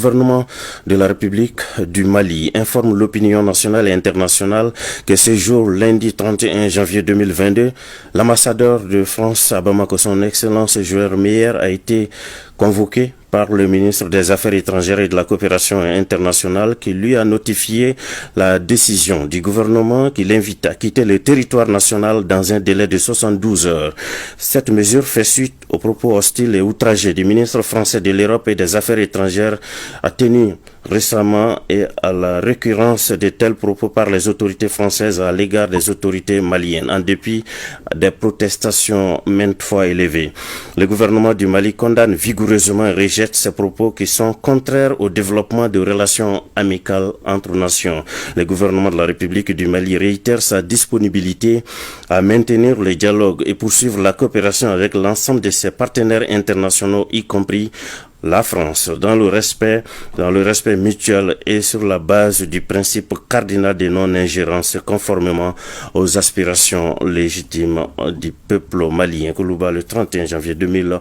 gouvernement de la République du Mali informe l'opinion nationale et internationale que ce jour, lundi 31 janvier 2022, l'ambassadeur de France à Bamako, son Excellence Joël Meyer, a été convoqué par le ministre des Affaires étrangères et de la coopération internationale qui lui a notifié la décision du gouvernement qui l'invite à quitter le territoire national dans un délai de 72 heures. Cette mesure fait suite aux propos hostiles et outragés du ministre français de l'Europe et des Affaires étrangères tenu récemment et à la récurrence de tels propos par les autorités françaises à l'égard des autorités maliennes, en dépit des protestations maintes fois élevées. Le gouvernement du Mali condamne vigoureusement et rejette ces propos qui sont contraires au développement de relations amicales entre nations. Le gouvernement de la République du Mali réitère sa disponibilité à maintenir le dialogue et poursuivre la coopération avec l'ensemble de ses partenaires internationaux, y compris la France, dans le respect mutuel et sur la base du principe cardinal de non-ingérence conformément aux aspirations légitimes du peuple malien. Koulouba, le 31 janvier 2020.